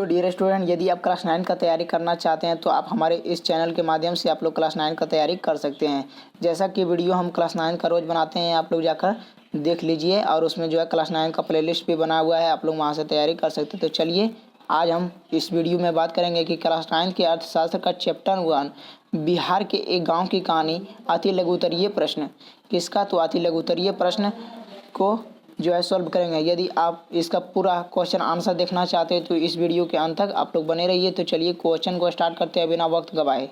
तो dear student, यदि आप क्लास 9 का तैयारी करना चाहते हैं तो आप हमारे इस चैनल के माध्यम से आप लोग क्लास 9 का तैयारी कर सकते हैं। जैसा कि वीडियो हम क्लास 9 का रोज़ बनाते हैं, आप लोग जाकर देख लीजिए और उसमें जो है क्लास 9 का प्लेलिस्ट भी बना हुआ है, आप लोग वहाँ से तैयारी कर सकते हैं। तो चलिए आज हम इस वीडियो में बात करेंगे कि क्लास 9 के अर्थशास्त्र का चैप्टर 1 बिहार के एक गाँव की कहानी अति लघुत्तरीय प्रश्न किसका, तो अति लघुत्तरीय प्रश्न को जो है सॉल्व करेंगे। यदि आप इसका पूरा क्वेश्चन आंसर देखना चाहते हैं तो इस वीडियो के अंत तक आप लोग बने रहिए। तो चलिए क्वेश्चन को स्टार्ट करते हैं बिना वक्त गवाए।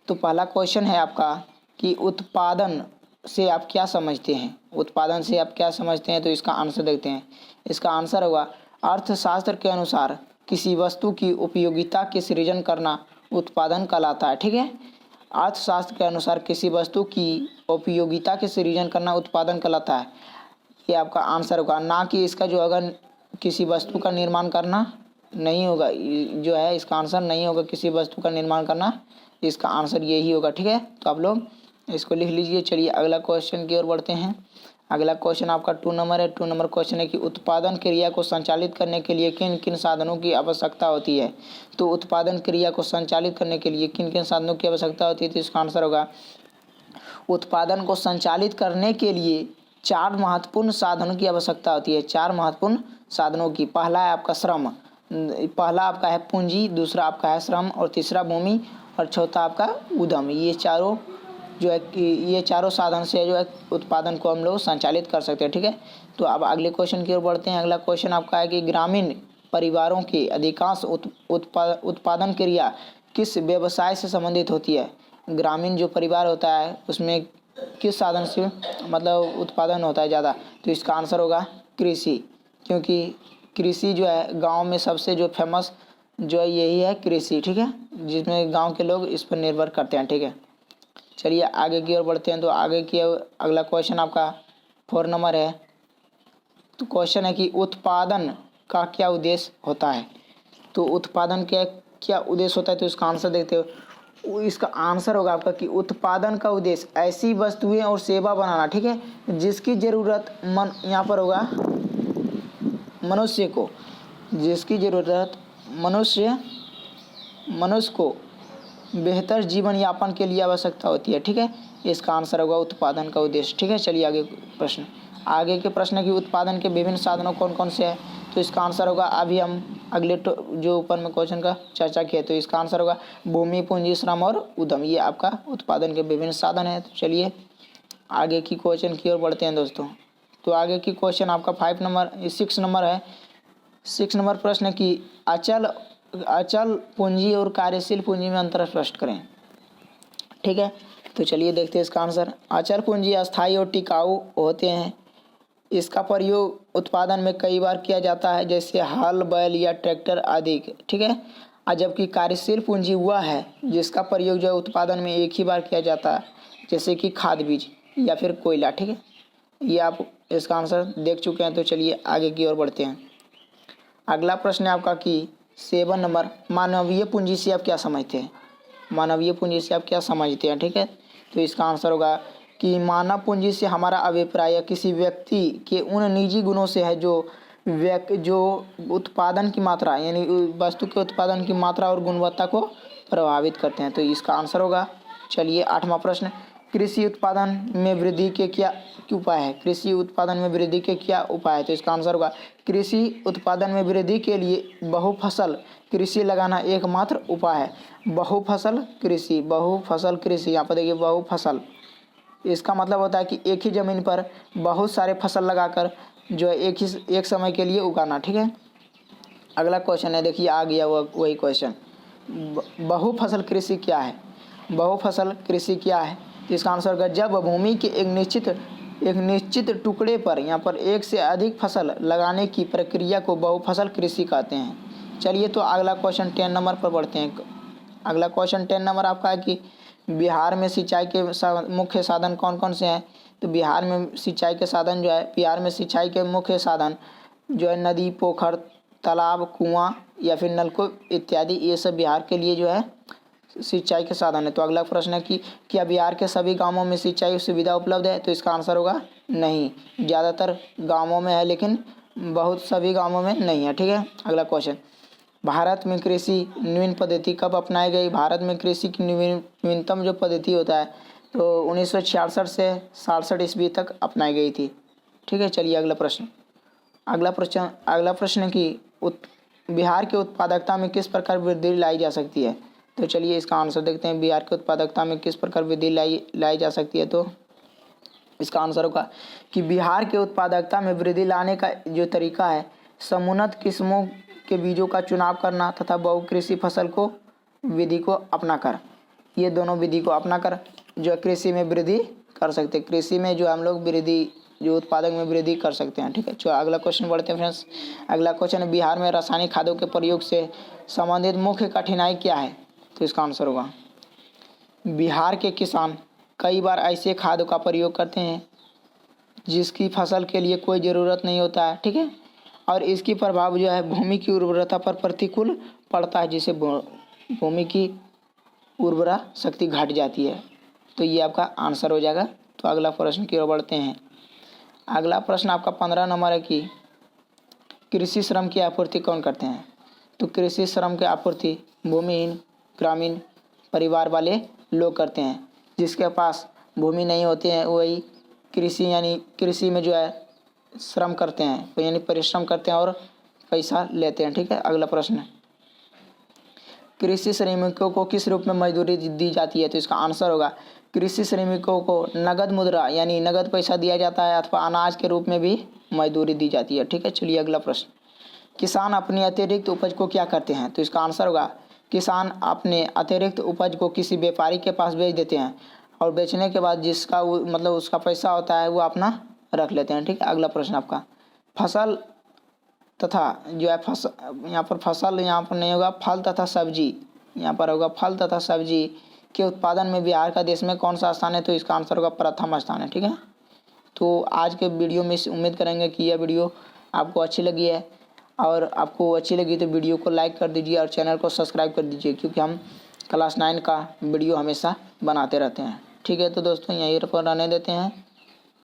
तो पहला क्वेश्चन है आपका कि उत्पादन से आप क्या समझते हैं। उत्पादन से आप क्या समझते हैं, तो इसका आंसर देखते हैं। इसका आंसर होगा अर्थशास्त्र के अनुसार किसी वस्तु की उपयोगिता के सृजन करना उत्पादन कहलाता है। ठीक है, अर्थशास्त्र के अनुसार किसी वस्तु की उपयोगिता के सृजन करना उत्पादन कहलाता है, ये आपका आंसर होगा। ना कि इसका जो अगर किसी वस्तु का निर्माण करना नहीं होगा, जो है इसका आंसर नहीं होगा किसी वस्तु का निर्माण करना, इसका आंसर यही होगा। ठीक है, तो आप लोग इसको लिख लीजिए। चलिए अगला क्वेश्चन की ओर बढ़ते हैं। अगला क्वेश्चन आपका 2 नंबर है। 2 नंबर क्वेश्चन है कि उत्पादन क्रिया को संचालित करने के लिए किन किन साधनों की आवश्यकता होती है। तो उत्पादन क्रिया को संचालित करने के लिए किन किन साधनों की आवश्यकता होती है, तो इसका आंसर होगा उत्पादन को संचालित करने के लिए 4 महत्वपूर्ण साधनों की आवश्यकता होती है। 4 महत्वपूर्ण साधनों की, पहला है आपका श्रम, पहला आपका है पूंजी, दूसरा आपका है श्रम और तीसरा भूमि और चौथा आपका उद्यम। ये चारों जो है कि ये चारों साधन से जो है उत्पादन को हम लोग संचालित कर सकते हैं। ठीक है, तो अब अगले क्वेश्चन की ओर बढ़ते हैं। अगला क्वेश्चन आपका है कि ग्रामीण परिवारों के अधिकांश उत्पादन क्रिया किस व्यवसाय से संबंधित होती है। ग्रामीण जो परिवार होता है उसमें किस साधन से मतलब उत्पादन होता है ज़्यादा, तो इसका आंसर होगा कृषि, क्योंकि कृषि जो है गांव में सबसे जो फेमस जो है यही है कृषि। ठीक है, जिसमें गांव के लोग इस पर निर्भर करते हैं। ठीक है, चलिए आगे की ओर बढ़ते हैं। तो आगे की अगला क्वेश्चन आपका 4 नंबर है। तो क्वेश्चन है कि उत्पादन का क्या उद्देश्य होता है। तो उत्पादन का क्या उद्देश्य होता है, तो इसका आंसर देखते हो। इसका आंसर होगा आपका कि उत्पादन का उद्देश्य ऐसी वस्तुएं और सेवा बनाना, ठीक है, जिसकी ज़रूरत यहाँ पर होगा मनुष्य को, जिसकी ज़रूरत मनुष्य को बेहतर जीवन यापन के लिए आवश्यकता होती है। ठीक है, इसका आंसर होगा उत्पादन का उद्देश्य। ठीक है, चलिए आगे के प्रश्न की उत्पादन के विभिन्न साधनों कौन कौन से हैं, तो इसका आंसर होगा अभी हम अगले जो ऊपर में क्वेश्चन का चर्चा किया, तो इसका आंसर होगा भूमि, पूंजी, श्रम और उद्यम। ये आपका उत्पादन के विभिन्न साधन है। तो चलिए आगे की क्वेश्चन की ओर बढ़ते हैं दोस्तों। तो आगे की क्वेश्चन आपका 6 नंबर है। 6 नंबर प्रश्न है कि अचल पूंजी और कार्यशील पूंजी में अंतर स्पष्ट करें। ठीक है, तो चलिए देखते हैं इसका आंसर। अचल पूंजी अस्थायी और टिकाऊ होते हैं, इसका प्रयोग उत्पादन में कई बार किया जाता है, जैसे हल, बैल या ट्रैक्टर आदि। ठीक है, और जबकि कार्यशील पूंजी हुआ है जिसका प्रयोग जो है उत्पादन में एक ही बार किया जाता है, जैसे कि खाद, बीज या फिर कोयला। ठीक है, ये आप इसका आंसर देख चुके हैं। तो चलिए आगे की ओर बढ़ते हैं। अगला प्रश्न है आपका कि 7 नंबर, मानवीय पूंजी से आप क्या समझते हैं। मानवीय पूंजी से आप क्या समझते हैं। ठीक है, तो इसका आंसर होगा कि मानव पूंजी से हमारा अभिप्राय किसी व्यक्ति के उन निजी गुणों से है जो उत्पादन की मात्रा यानी वस्तु के उत्पादन की मात्रा और गुणवत्ता को प्रभावित करते हैं। तो इसका आंसर होगा, चलिए 8वां प्रश्न, कृषि उत्पादन में वृद्धि के क्या उपाय है। कृषि उत्पादन में वृद्धि के क्या उपाय है, तो इसका आंसर होगा कृषि उत्पादन में वृद्धि के लिए बहुफसल कृषि लगाना एकमात्र उपाय है। बहुफसल कृषि, यहाँ पर देखिए बहुफसल, इसका मतलब होता है कि एक ही ज़मीन पर बहुत सारे फसल लगाकर जो है एक समय के लिए उगाना। ठीक है, अगला क्वेश्चन है, देखिए आ गया वही क्वेश्चन, बहुफसल कृषि क्या है। बहुफसल कृषि क्या है, इसका आंसर होगा जब भूमि के एक निश्चित टुकड़े पर यहाँ पर एक से अधिक फसल लगाने की प्रक्रिया को बहुफसल कृषि कहते हैं। चलिए तो अगला क्वेश्चन 10 नंबर पर बढ़ते हैं। अगला क्वेश्चन 10 नंबर आपका है कि बिहार में सिंचाई के मुख्य साधन कौन कौन से हैं। तो बिहार में सिंचाई के मुख्य साधन जो है नदी, पोखर, तालाब, कुआं या फिर नलकूप इत्यादि, ये सब बिहार के लिए जो है सिंचाई के साधन है। तो अगला प्रश्न है कि क्या बिहार के सभी गांवों में सिंचाई सुविधा उपलब्ध है। तो इसका आंसर होगा नहीं, ज़्यादातर गांवों में है लेकिन बहुत सभी गांवों में नहीं है। ठीक है, अगला क्वेश्चन, भारत में कृषि नवीन पद्धति कब अपनाई गई? भारत में कृषि की नवीनतम जो पद्धति होता है तो 1966 से 67 ईस्वी तक अपनाई गई थी। ठीक है, चलिए अगला प्रश्न। अगला प्रश्न कि बिहार की उत्पादकता में किस प्रकार वृद्धि लाई जा सकती है? तो चलिए इसका आंसर देखते हैं। बिहार की उत्पादकता में किस प्रकार वृद्धि लाई जा सकती है? तो इसका आंसर होगा कि बिहार के उत्पादकता में वृद्धि लाने का जो तरीका है, समुन्नत किस्मों के बीजों का चुनाव करना तथा बहुकृषि फसल को विधि को अपनाकर, ये दोनों विधि को अपनाकर जो कृषि में वृद्धि कर सकते हैं। कृषि में जो हम लोग वृद्धि, जो उत्पादक में वृद्धि कर सकते हैं। ठीक है, चलो अगला क्वेश्चन बढ़ते हैं फ्रेंड्स। अगला क्वेश्चन है, बिहार में रासायनिक खादों के प्रयोग से संबंधित मुख्य कठिनाई क्या है? तो इसका आंसर होगा बिहार के किसान कई बार ऐसे खादों का प्रयोग करते हैं जिसकी फसल के लिए कोई ज़रूरत नहीं होता है। ठीक है, और इसकी प्रभाव जो है भूमि की उर्वरता पर प्रतिकूल पड़ता है, जिससे भूमि की उर्वरा शक्ति घट जाती है। तो ये आपका आंसर हो जाएगा। तो अगला प्रश्न की ओर बढ़ते हैं। अगला प्रश्न आपका 15 नंबर है कि कृषि श्रम की आपूर्ति कौन करते हैं? तो कृषि श्रम की आपूर्ति भूमिहीन ग्रामीण परिवार वाले लोग करते हैं। जिसके पास भूमि नहीं होती है वही कृषि में जो है श्रम करते हैं, तो यानी परिश्रम करते हैं और पैसा लेते हैं। ठीक है, अगला प्रश्न, कृषि श्रमिकों को किस रूप में मजदूरी दी जाती है? तो इसका आंसर होगा कृषि श्रमिकों को नगद मुद्रा यानी नगद पैसा दिया जाता है अथवा अनाज के रूप में भी मजदूरी दी जाती है। ठीक है, चलिए अगला प्रश्न, किसान अपनी अतिरिक्त उपज को क्या करते हैं? तो इसका आंसर होगा किसान अपने अतिरिक्त उपज को किसी व्यापारी के पास बेच देते हैं और बेचने के बाद जिसका मतलब उसका पैसा होता है वो अपना रख लेते हैं। ठीक है, अगला प्रश्न आपका फसल तथा जो है यहाँ पर नहीं होगा, फल तथा सब्जी, यहाँ पर होगा फल तथा सब्जी के उत्पादन में बिहार का देश में कौन सा स्थान है? तो इसका आंसर होगा प्रथम स्थान है। ठीक है, तो आज के वीडियो में उम्मीद करेंगे कि यह वीडियो आपको अच्छी लगी है, और आपको अच्छी लगी तो वीडियो को लाइक कर दीजिए और चैनल को सब्सक्राइब कर दीजिए, क्योंकि हम क्लास 9 का वीडियो हमेशा बनाते रहते हैं। ठीक है, तो दोस्तों यहीं पर रहने देते हैं।